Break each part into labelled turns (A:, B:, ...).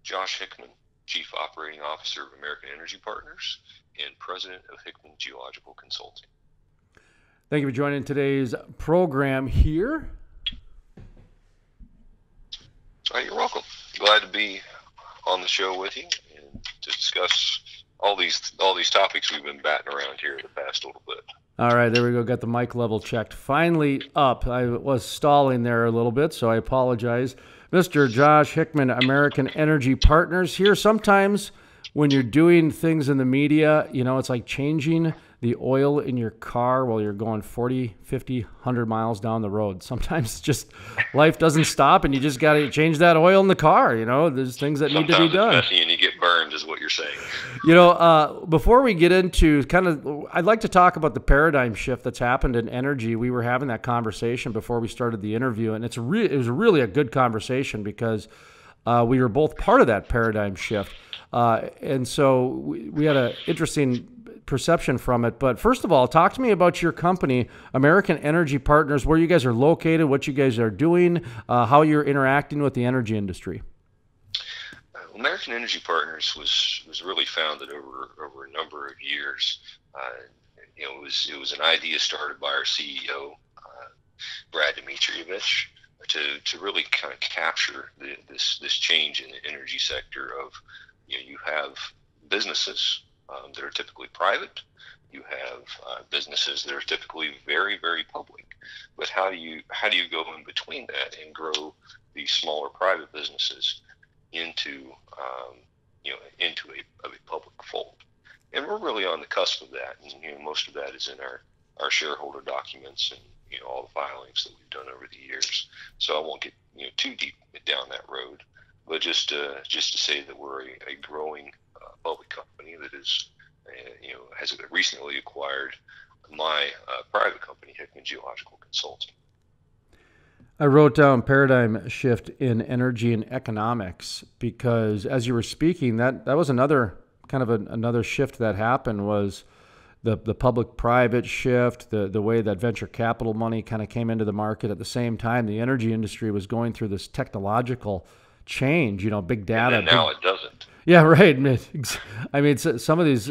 A: Josh Hickman, Chief Operating Officer of American Energy Partners and President of Hickman Geological Consulting.
B: Thank you for joining today's program here.
A: You're welcome. Glad to be on the show with you and to discuss all these topics we've been batting around here the past little bit.
B: All right, there we go. Got the mic level checked. Finally up. I was stalling there a little bit, so I apologize. Mr. Josh Hickman, American Energy Partners here. Sometimes when you're doing things in the media, you know, it's like changing the oil in your car while you're going 40, 50, 100 miles down the road. Sometimes just life doesn't stop and you just got to change that oil in the car. You know, there's things that need to be done.
A: Sometimes it's messy and you get burned is what you're saying.
B: You know, before we get into I'd like to talk about the paradigm shift that's happened in energy. We were having that conversation before we started the interview, and it was really a good conversation because we were both part of that paradigm shift. And so we had an interesting perception from it. But first of all, talk to me about your company, American Energy Partners, where you guys are located, what you guys are doing, how you're interacting with the energy industry.
A: American Energy Partners was really founded over a number of years. You know, it was an idea started by our CEO, Brad Dmitrievich, to really kind of capture this change in the energy sector of, you know, you have businesses that are typically private. You have businesses that are typically very, very public. But how do you go in between that and grow these smaller private businesses into into a public fold? And we're really on the cusp of that. And you know, most of that is in our shareholder documents and, you know, all the filings that we've done over the years. So I won't get, you know, too deep down that road, but just to say that we're a growing public company that is, you know, has recently acquired my private company, Hickman Geological Consulting.
B: I wrote down paradigm shift in energy and economics because as you were speaking, that was another kind of another shift that happened was the public-private shift, the way that venture capital money kind of came into the market at the same time. The energy industry was going through this technological change, you know, big data.
A: And now it doesn't.
B: Yeah, right. I mean, some of these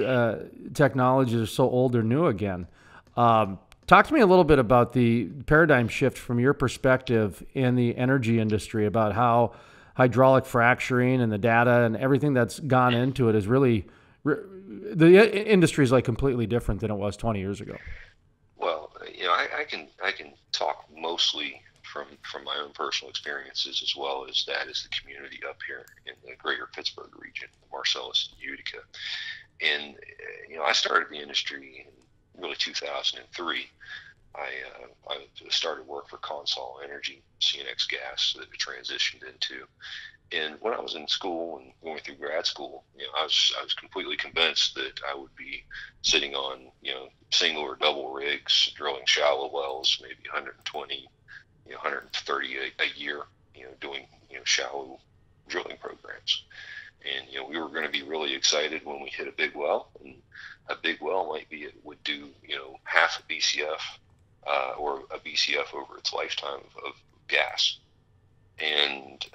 B: technologies are so old they're new again. Talk to me a little bit about the paradigm shift from your perspective in the energy industry, about how hydraulic fracturing and the data and everything that's gone into it is really, the industry is like completely different than it was 20 years ago.
A: Well, you know, I can talk mostly from my own personal experiences as well as that is the community up here in the greater Pittsburgh region, the Marcellus and Utica. And, you know, I started the industry in really 2003. I started work for Consol Energy, CNX Gas that we transitioned into. And when I was in school and going through grad school, you know, I was completely convinced that I would be sitting on, you know, single or double rigs, drilling shallow wells, maybe 120, you know, 130 a year, you know, doing, you know, shallow drilling programs. And, you know, we were going to be really excited when we hit a big well, and a big well would do, you know, half a BCF or a BCF over its lifetime of gas. And,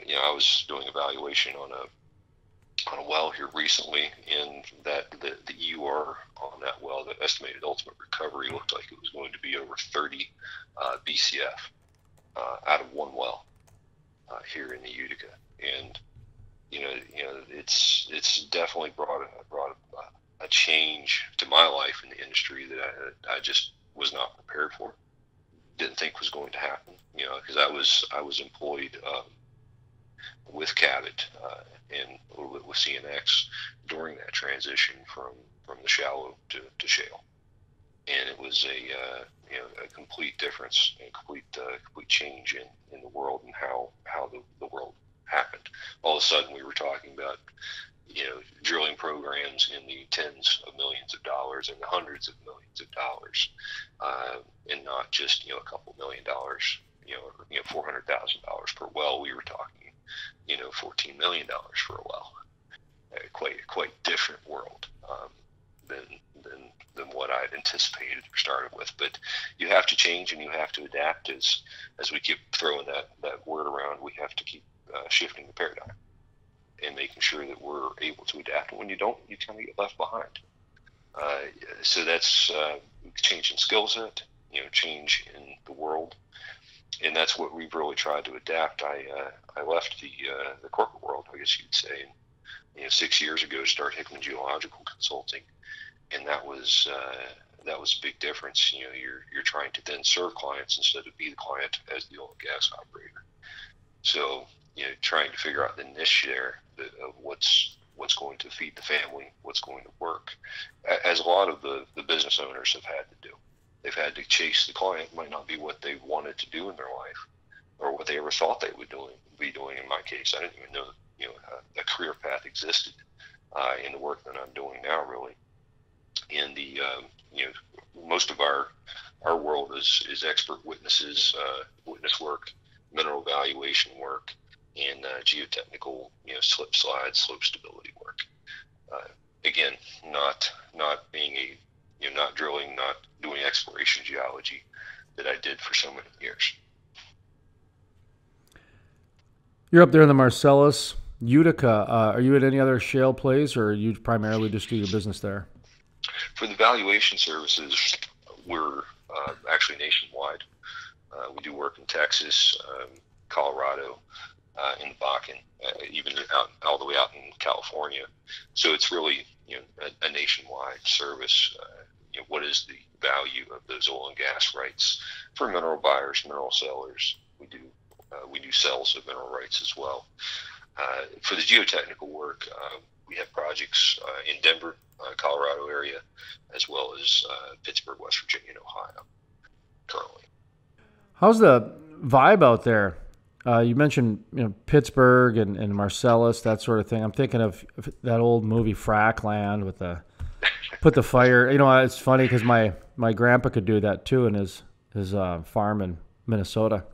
A: you know, I was doing evaluation on a well here recently, and that the EUR on that well, the estimated ultimate recovery, looked like it was going to be over 30 BCF out of one well here in the Utica. And you know, it's definitely brought a change to my life in the industry that I just was not prepared for. Didn't think was going to happen, you know, because I was employed with Cabot and a little bit with CNX during that transition from the shallow to shale, and it was a complete difference and complete change in the world and how the world happened. All of a sudden, we were talking about, you know, drilling programs in the tens of millions of dollars and the hundreds of millions of dollars, and not just, you know, a couple $1 million, you know, $400,000 per well. We were talking, you know, $14 million for a well. Quite different world than what I'd anticipated or started with. But you have to change and you have to adapt as we keep throwing that word around. We have to keep shifting the paradigm. and making sure that we're able to adapt. And when you don't, you kind of get left behind. So that's change in skill set, change in the world, and that's what we've really tried to adapt. I left the corporate world, I guess you'd say, and 6 years ago, started Hickman Geological Consulting, and that was a big difference. You're trying to then serve clients instead of be the client as the oil and gas operator. So trying to figure out the niche there of what's going to feed the family, what's going to work, as a lot of the business owners have had to do. They've had to chase the client. It might not be what they wanted to do in their life or what they ever thought they would be doing. In my case, I didn't even know a career path existed in the work that I'm doing now, really. And the most of our world is expert witnesses, witness work, mineral evaluation work, and geotechnical, slip slides, slope stability work. Again, not being not drilling, not doing exploration geology that I did for so many years.
B: You're up there in the Marcellus, Utica. Are you at any other shale plays, or you primarily just do your business there?
A: For the valuation services, we're actually nationwide. We do work in Texas, Colorado, in the Bakken, even all the way out in California. So it's really a nationwide service. What is the value of those oil and gas rights for mineral buyers, mineral sellers? We do sales of mineral rights as well. For the geotechnical work, we have projects in Denver, Colorado area, as well as Pittsburgh, West Virginia, and Ohio currently.
B: How's the vibe out there? You mentioned Pittsburgh and Marcellus, that sort of thing. I'm thinking of that old movie Frackland with put the fire. It's funny because my grandpa could do that too in his farm in Minnesota.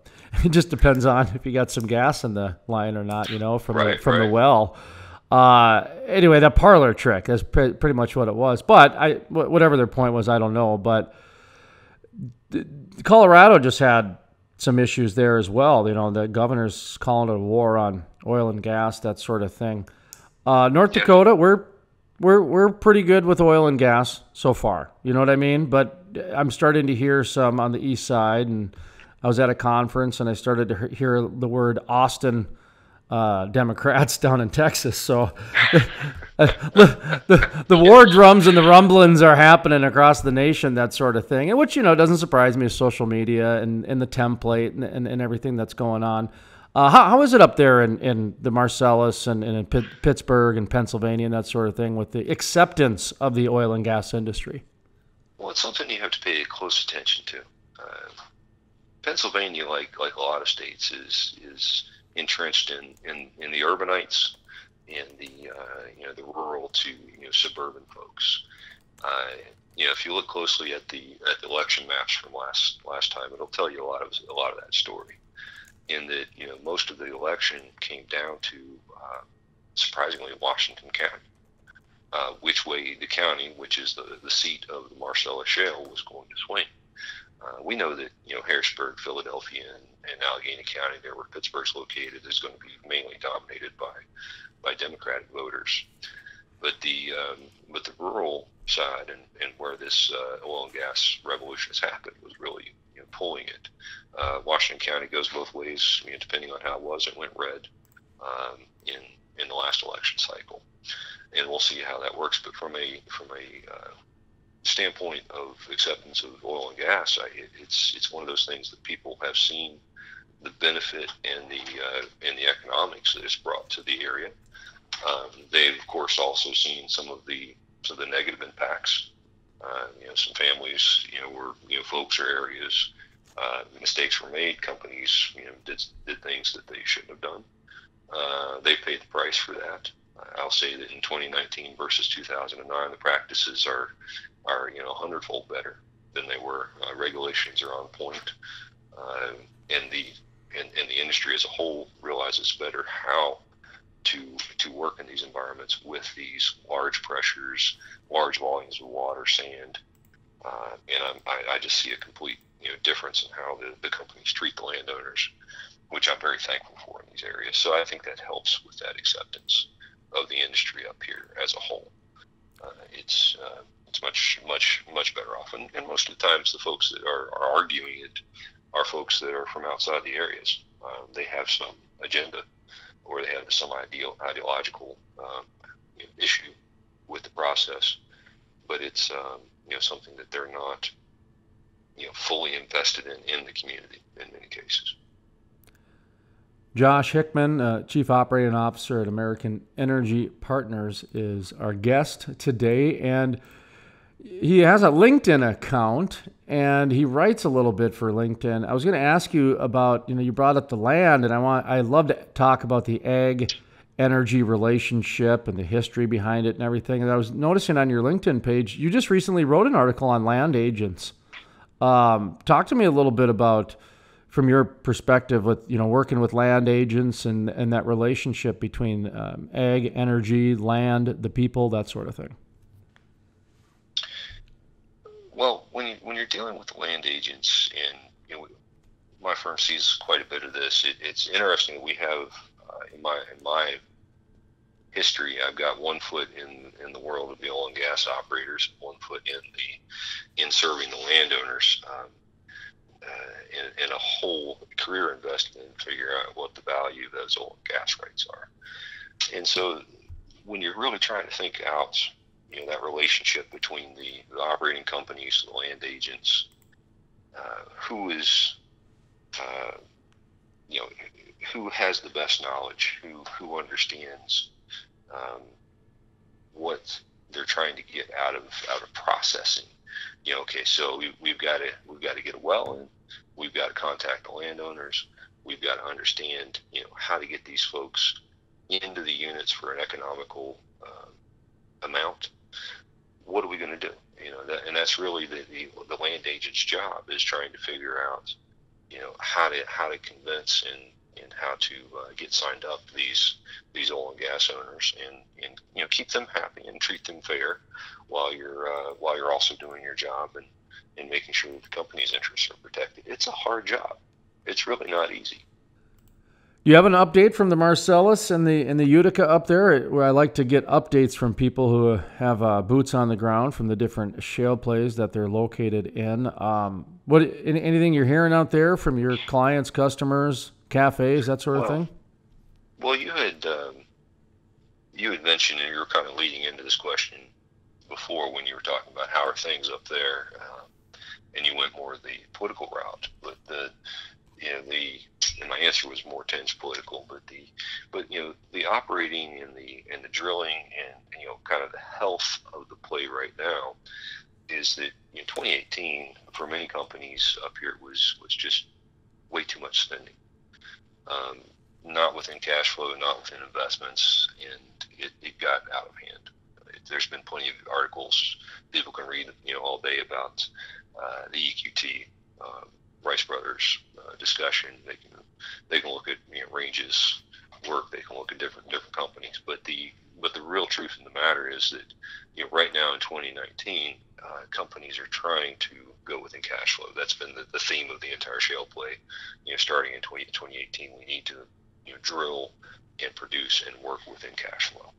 B: It just depends on if you got some gas in the line or not, from the well. Anyway, that parlor trick, that's pretty much what it was. But whatever their point was, I don't know. But Colorado just had some issues there as well. The governor's calling it a war on oil and gas, that sort of thing. North Dakota, we're pretty good with oil and gas so far. You know what I mean? But I'm starting to hear some on the east side, and I was at a conference and I started to hear the word Austin Democrats down in Texas. So the war drums and the rumblings are happening across the nation, that sort of thing. And which, doesn't surprise me, is social media and the template and everything that's going on. How is it up there in the Marcellus and in Pittsburgh and Pennsylvania and that sort of thing with the acceptance of the oil and gas industry?
A: Well, it's something you have to pay close attention to. Pennsylvania, like a lot of states, is entrenched in the urbanites and the rural to suburban folks. If you look closely at the election maps from last time, it'll tell you a lot of that story. In that most of the election came down to surprisingly Washington County, which way the county, which is the seat of the Marcellus Shale, was going to swing. We know that Harrisburg, Philadelphia, and Allegheny County, there where Pittsburgh's located, is going to be mainly dominated by Democratic voters. But the rural side and where this oil and gas revolution has happened was really pulling it. Washington County goes both ways, depending on how it was. It went red in the last election cycle, and we'll see how that works. But from a standpoint of acceptance of oil and gas, it's one of those things that people have seen the benefit and the economics that it's brought to the area. They've of course also seen some of the negative impacts. Some families, where folks or areas, mistakes were made. Companies, did things that they shouldn't have done. They paid the price for that. I'll say that in 2019 versus 2009, the practices are 100-fold better than they were. Regulations are on point, and the industry as a whole realizes better how to work in these environments with these large pressures, large volumes of water, sand, and I just see a complete difference in how the companies treat the landowners, which I'm very thankful for in these areas. So I think that helps with that acceptance. up here as a whole. It's much better off, and most of the times the folks that are arguing it are folks that are from outside the areas. They have some agenda, or they have some ideological issue with the process, but it's something that they're not fully invested in the community in many cases.
B: Josh Hickman, Chief Operating Officer at American Energy Partners, is our guest today, and he has a LinkedIn account, and he writes a little bit for LinkedIn. I was going to ask you about, you brought up the land, and I love to talk about the ag energy relationship and the history behind it and everything. And I was noticing on your LinkedIn page, you just recently wrote an article on land agents. Talk to me a little bit about, from your perspective, with working with land agents and that relationship between ag, energy, land, the people, that sort of thing.
A: Well, when you're dealing with land agents, and my firm sees quite a bit of this. It's interesting that we have in my history, I've got 1 foot in the world of the oil and gas operators, 1 foot in serving the landowners. And a whole career invested in figuring out what the value of those oil and gas rights are. And so when you're really trying to think out, that relationship between the operating companies, the land agents, who has the best knowledge, who understands what they're trying to get out of processing. Okay, so we've got to get a well in. We've got to contact the landowners. We've got to understand, how to get these folks into the units for an economical amount. What are we going to do? And that's really the land agent's job, is trying to figure out, how to convince and how to get signed up these oil and gas owners, and keep them happy and treat them fair, while you're also doing your job and making sure that the company's interests are protected. It's a hard job. It's really not easy.
B: Do you have an update from the Marcellus and the Utica up there? Where I like to get updates from people who have boots on the ground from the different shale plays that they're located in. Anything you're hearing out there from your clients, customers, cafes, that sort of thing?
A: Well, you had mentioned, and you were kind of leading into this question before when you were talking about how are things up there, and you went more the political route. But and my answer was more tinged political. But the operating and the drilling and kind of the health of the play right now is that 2018 for many companies up here was just way too much spending. Not within cash flow, not within investments, and it got out of hand. There's been plenty of articles people can read, all day about the EQT, Rice Brothers discussion. They can look at Range's work. They can look at different companies, but the real truth of the matter is that right now in 2019, companies are trying to go within cash flow. That's been the theme of the entire shale play. Starting in 2018, we need to drill and produce and work within cash flow.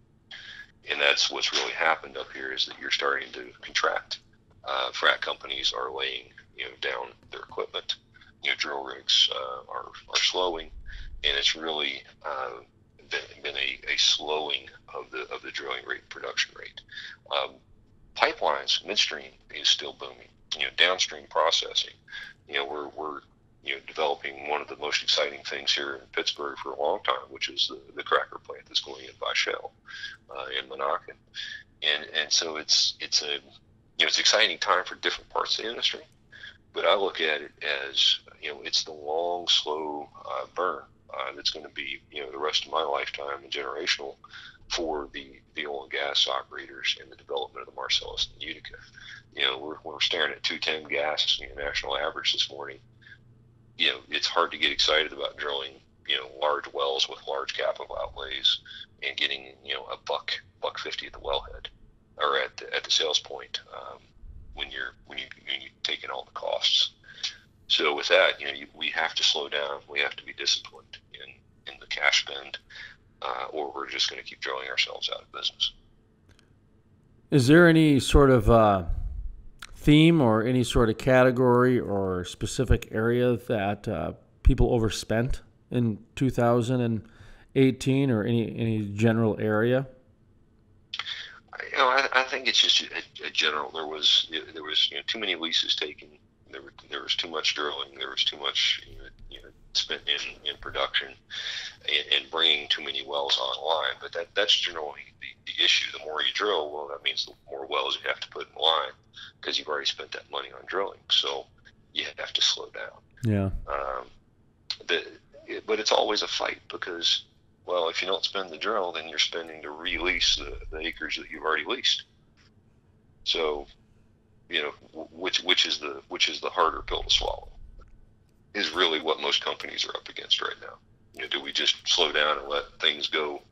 A: And that's what's really happened up here, is that you're starting to contract. Frac companies are laying down their equipment. Drill rigs are slowing, and it's really been a slowing of the drilling rate and production rate. Pipelines, midstream is still booming. Downstream processing. We're developing one of the most exciting things here in Pittsburgh for a long time, which is the cracker plant that's going in by Shale in Monacan, and so it's an exciting time for different parts of the industry. But I look at it as it's the long, slow burn that's going to be the rest of my lifetime and generational for the oil and gas operators and the development of the Marcellus and Utica. We're staring at 210 gas national average this morning. It's hard to get excited about drilling large wells with large capital outlays and getting $1.50 at the wellhead or at the sales point when you're taking all the costs. So with that, we have to slow down. We have to be disciplined in the cash spend, or we're just going to keep drilling ourselves out of business.
B: Is there any sort of theme or any sort of category or specific area that people overspent in 2018, or any general area?
A: I think it's just a general. There was too many leases taken. There was too much drilling. There was too much spent in production, and bringing too many wells online. But that's generally the issue. The more you drill, well, that means the more wells you have to put in line, because you've already spent that money on drilling. So you have to slow down.
B: Yeah.
A: But it's always a fight, because, well, if you don't spend the drill, then you're spending to release the acres that you've already leased. So, which is the harder pill to swallow, is really what most companies are up against right now. Do we just slow down and let things go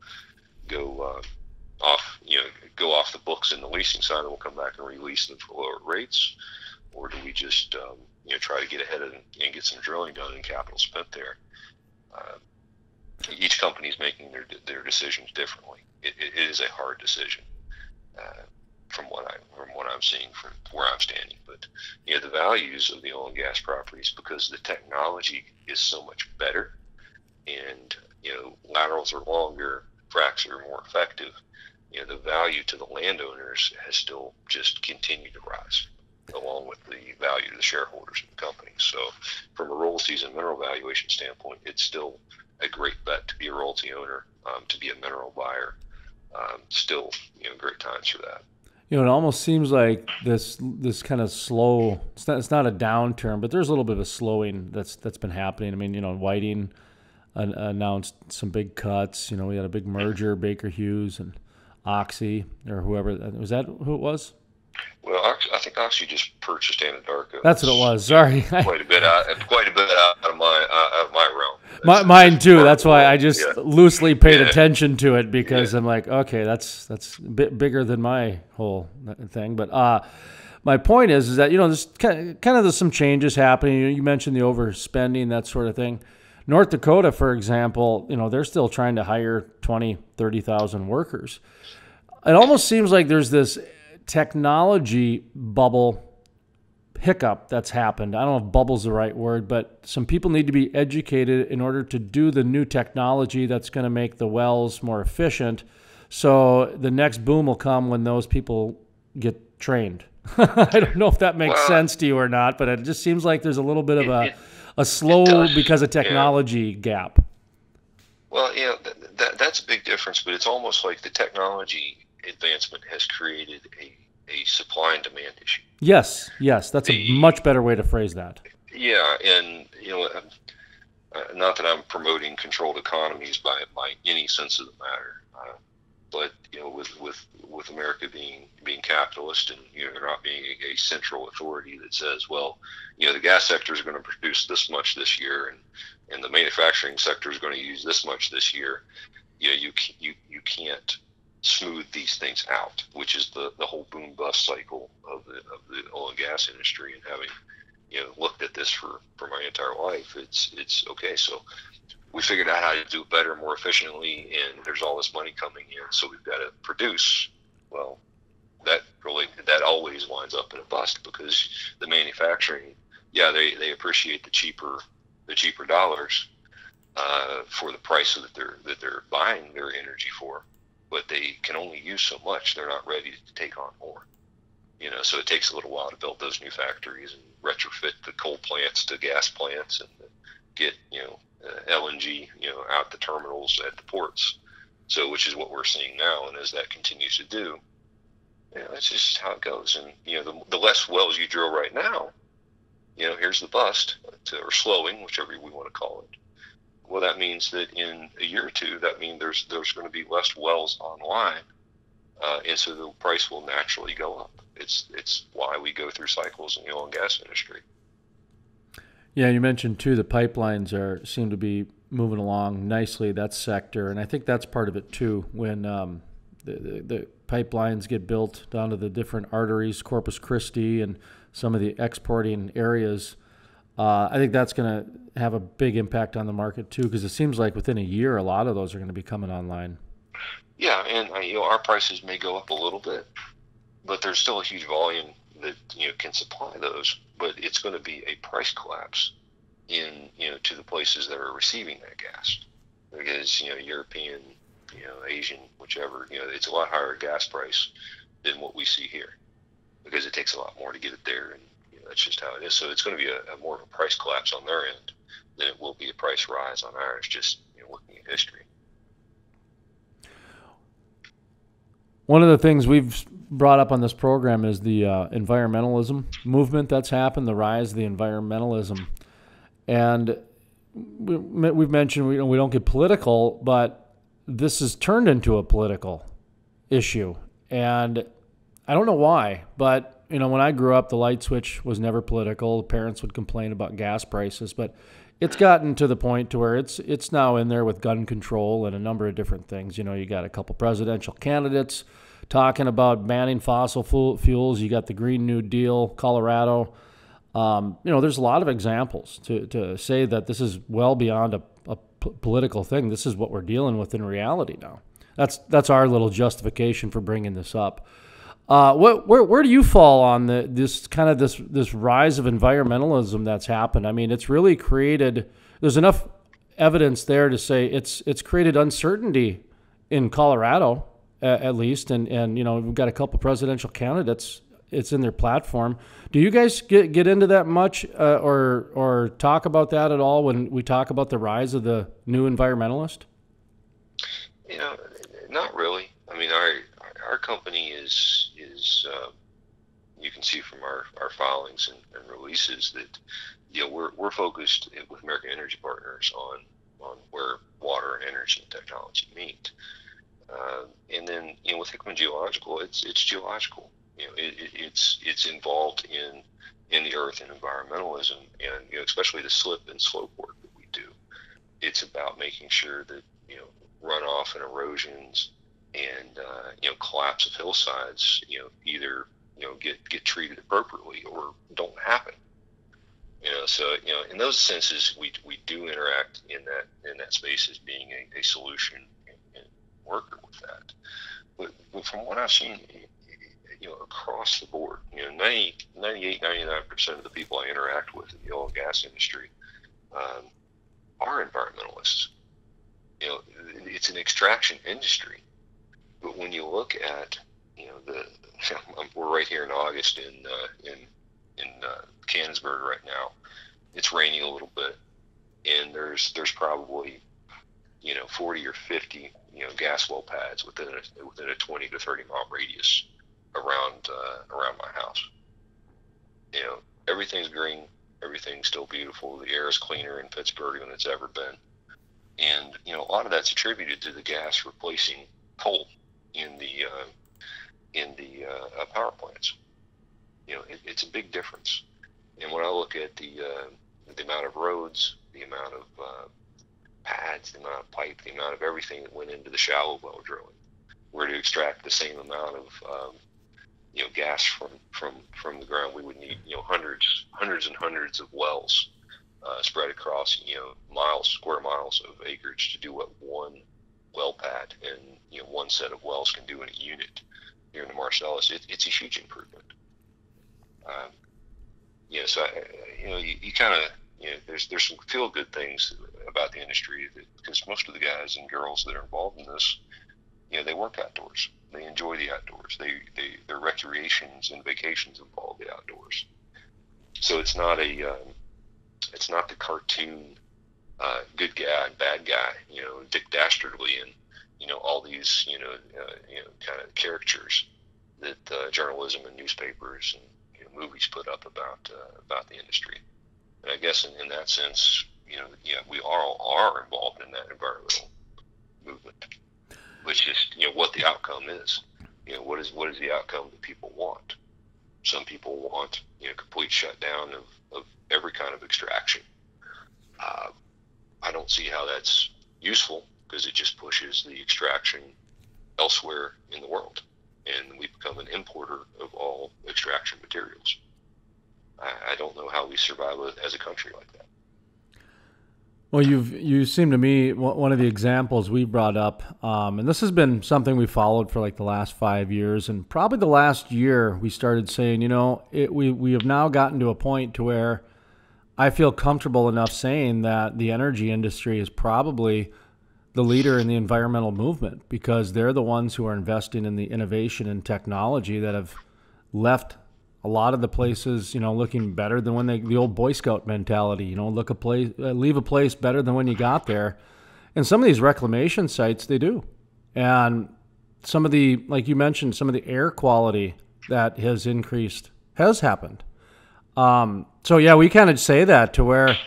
A: off the books in the leasing side, and we'll come back and release them for lower rates, or do we just try to get ahead of it and get some drilling done and capital spent there? Each company is making their decisions differently. It is a hard decision, from what I'm seeing from where I'm standing. But the values of the oil and gas properties, because the technology is so much better, and laterals are longer, fracs are more effective. The value to the landowners has still just continued to rise, along with the value to the shareholders of the company. So, from a royalties and mineral valuation standpoint, it's still a great bet to be a royalty owner, to be a mineral buyer. Still, great times for that.
B: It almost seems like this kind of slow. It's not a downturn, but there's a little bit of a slowing that's been happening. I mean, Whiting announced some big cuts. We had a big merger, Baker Hughes and Oxy, or whoever. Was that who it was?
A: Well, I think Oxy just purchased Anadarko.
B: That's what it was. Sorry,
A: quite a bit out of my realm.
B: Mine too. That's why I just loosely paid attention to it, because I'm like, okay, that's a bit bigger than my whole thing. But my point is that there's kind of there's some changes happening. You mentioned the overspending, that sort of thing. North Dakota, for example, they're still trying to hire 20, 30,000 workers. It almost seems like there's this technology bubble hiccup that's happened. I don't know if bubble's the right word, but some people need to be educated in order to do the new technology that's going to make the wells more efficient. So the next boom will come when those people get trained. I don't know if that makes sense to you or not, but it just seems like there's a little bit of a slow because of technology gap.
A: Well, that's a big difference, but it's almost like the technology advancement has created a supply and demand issue. Yes,
B: that's a much better way to phrase that.
A: Yeah, and not that I'm promoting controlled economies by any sense of the matter, but with America being capitalist, and there not being a central authority that says, well, the gas sector is going to produce this much this year, and the manufacturing sector is going to use this much this year. You can't smooth these things out, which is the whole boom bust cycle of the oil and gas industry. And having looked at this for my entire life, it's okay. So we figured out how to do it better, more efficiently, and there's all this money coming in, so we've got to produce. Well, that always winds up in a bust, because the manufacturing, they appreciate the cheaper dollars for the price that they're buying their energy for, but they can only use so much. They're not ready to take on more. So it takes a little while to build those new factories and retrofit the coal plants to gas plants, and get LNG out the terminals at the ports. So, which is what we're seeing now, and as that continues to do, that's just how it goes. And the less wells you drill right now, here's the bust, or slowing, whichever we want to call it. Well, that means that in a year or two, that means there's going to be less wells online, and so the price will naturally go up. It's why we go through cycles in the oil and gas industry.
B: Yeah, you mentioned too the pipelines seem to be moving along nicely, that sector, and I think that's part of it too. When the pipelines get built down to the different arteries, Corpus Christi, and some of the exporting areas, I think that's going to have a big impact on the market too, because it seems like within a year, a lot of those are going to be coming online.
A: Yeah, and our prices may go up a little bit, but there's still a huge volume that can supply those, but it's going to be a price collapse in to the places that are receiving that gas, because European, Asian, whichever, it's a lot higher gas price than what we see here, because it takes a lot more to get it there, and that's just how it is. So it's going to be a more of a price collapse on their end than it will be a price rise on ours, just looking at history.
B: One of the things we've brought up on this program is the environmentalism movement that's happened, the rise of the environmentalism. And we've mentioned we don't get political, but this has turned into a political issue. And I don't know why, but when I grew up, the light switch was never political. The parents would complain about gas prices, but it's gotten to the point to where it's now in there with gun control and a number of different things. You got a couple presidential candidates talking about banning fossil fuels. You got the Green New Deal, Colorado. There's a lot of examples to say that this is well beyond a political thing. This is what we're dealing with in reality now. That's our little justification for bringing this up. Where do you fall on this rise of environmentalism that's happened? I mean, it's really created. There's enough evidence there to say it's created uncertainty in Colorado, at least, and we've got a couple presidential candidates. It's in their platform. Do you guys get into that much, or talk about that at all when we talk about the rise of the new environmentalist?
A: Not really. I mean, our company is you can see from our filings and releases that we're focused with American Energy Partners on where water and energy and technology meet, and then with Hickman Geological, it's geological. It's involved in the earth and environmentalism, and especially the slip and slope work that we do. It's about making sure that runoff and erosions and collapse of hillsides either get treated appropriately or don't happen. So in those senses we do interact in that space as being a solution and worker with that. But from what I've seen, across the board, 98, 99% of the people I interact with in the oil and gas industry are environmentalists. It's an extraction industry, but when you look at we're right here in August in Canonsburg right now. It's raining a little bit, and there's probably 40 or 50 gas well pads within a 20 to 30 mile radius around my house. Everything's green, everything's still beautiful. The air is cleaner in Pittsburgh than it's ever been, and a lot of that's attributed to the gas replacing coal in the power plants. It's a big difference. And when I look at the amount of roads, the amount of pads, the amount of pipe, the amount of everything that went into the shallow well drilling, where to extract the same amount of gas from the ground, we would need hundreds and hundreds of wells spread across square miles of acreage to do what one well pad and one set of wells can do in a unit here in the Marcellus. It's a huge improvement. So you kind of there's some feel good things about the industry, because most of the guys and girls that are involved in this, they work outdoors. They enjoy the outdoors. Their recreations and vacations involve the outdoors. So it's not the cartoon good guy and bad guy, Dick Dastardly and all these kind of caricatures that journalism and newspapers and movies put up about the industry. And I guess in that sense, we all are involved in that environmental movement. But just what the outcome is. What is the outcome that people want? Some people want complete shutdown of every kind of extraction. I don't see how that's useful, because it just pushes the extraction elsewhere in the world, and we become an importer of all extraction materials. I don't know how we survive as a country like that.
B: Well, you seem to me one of the examples we brought up, and this has been something we followed for like the last 5 years, and probably the last year we started saying, we have now gotten to a point to where I feel comfortable enough saying that the energy industry is probably the leader in the environmental movement because they're the ones who are investing in the innovation and technology that have left a lot of the places, looking better than when the old Boy Scout mentality, leave a place better than when you got there. And some of these reclamation sites, they do. And some of the, like you mentioned, some of the air quality that has increased has happened. So yeah, we kind of say that to where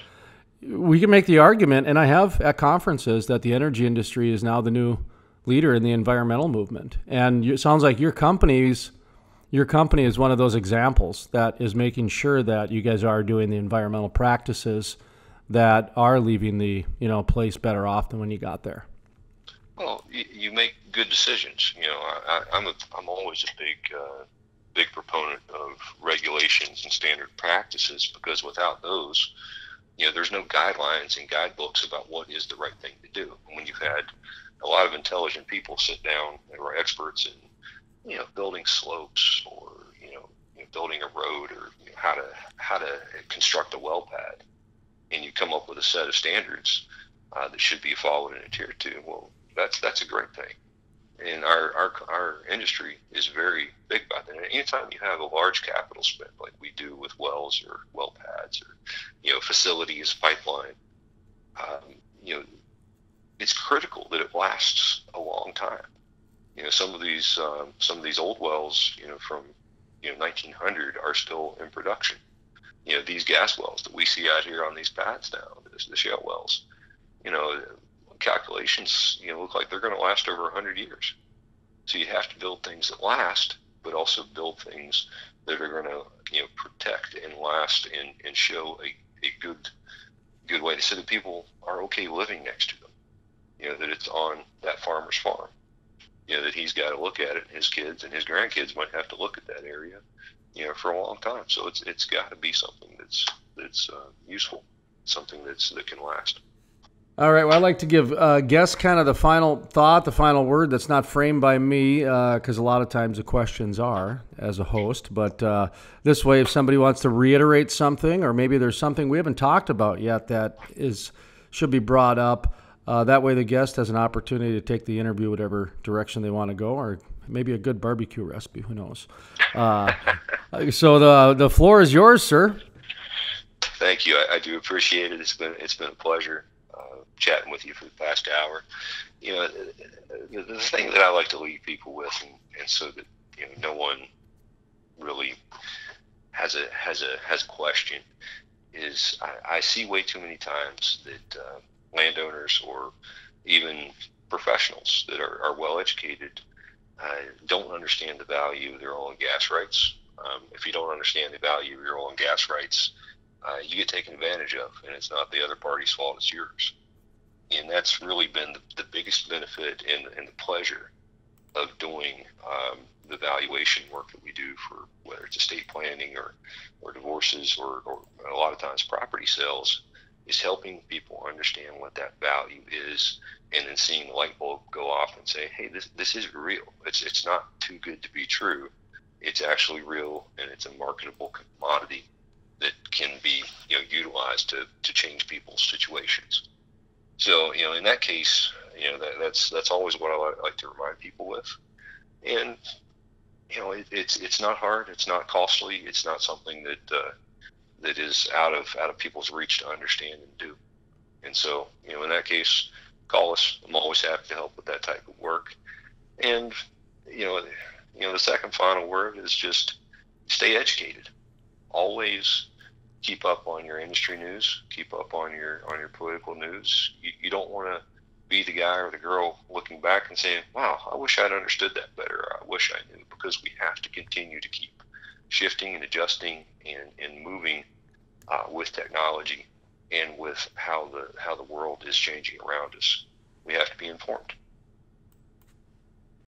B: we can make the argument, and I have at conferences, that the energy industry is now the new leader in the environmental movement. And it sounds like your company is one of those examples that is making sure that you guys are doing the environmental practices that are leaving the place better off than when you got there.
A: Well, you make good decisions. I'm always a big proponent of regulations and standard practices, because without those, there's no guidelines and guidebooks about what is the right thing to do. And when you've had a lot of intelligent people sit down that are experts in building slopes, or building a road, or how to construct a well pad, and you come up with a set of standards that should be followed in a tier 2. Well, that's a great thing. And our industry is very big about that. And anytime you have a large capital spend like we do with wells or well pads or facilities, pipeline, it's critical that it lasts a long time. Some of these old wells, from 1900 are still in production. These gas wells that we see out here on these pads now, the shale wells, calculations look like they're going to last over 100 years. So you have to build things that last, but also build things that are going to protect and last and show a good way, so that people are okay living next to them. That it's on that farmer's farm. That he's got to look at it, and his kids and his grandkids might have to look at that area, for a long time. So it's got to be something that's useful, something that can last.
B: All right. Well, I'd like to give guests kind of the final thought, the final word that's not framed by me, because a lot of times the questions are as a host. But this way, if somebody wants to reiterate something, or maybe there's something we haven't talked about yet that should be brought up, that way the guest has an opportunity to take the interview whatever direction they want to go, or maybe a good barbecue recipe. Who knows? So the floor is yours, sir.
A: Thank you. I do appreciate it. It's been a pleasure chatting with you for the past hour. The thing that I like to leave people with, and so that no one really has a question, is I see way too many times that landowners, or even professionals that are well educated, don't understand the value of their oil and gas rights. If you don't understand the value of your oil and gas rights, you get taken advantage of, and it's not the other party's fault, it's yours. And that's really been the biggest benefit and the pleasure of doing the valuation work that we do, for whether it's estate planning or divorces or a lot of times property sales, is helping people understand what that value is, and then seeing the light bulb go off and say, hey, this is real. It's not too good to be true. It's actually real, and it's a marketable commodity that can be utilized to change people's situations. So in that case, that's always what I like to remind people with. And it's not hard, it's not costly, it's not something that is out of people's reach to understand and do. And so in that case, call us. I'm always happy to help with that type of work. And the second final word is just stay educated. Always keep up on your industry news, keep up on your political news. You don't want to be the guy or the girl looking back and saying, wow, I wish I'd understood that better, or I wish I knew, because we have to continue to keep shifting and adjusting and moving with technology and with how the world is changing around us. We have to be informed.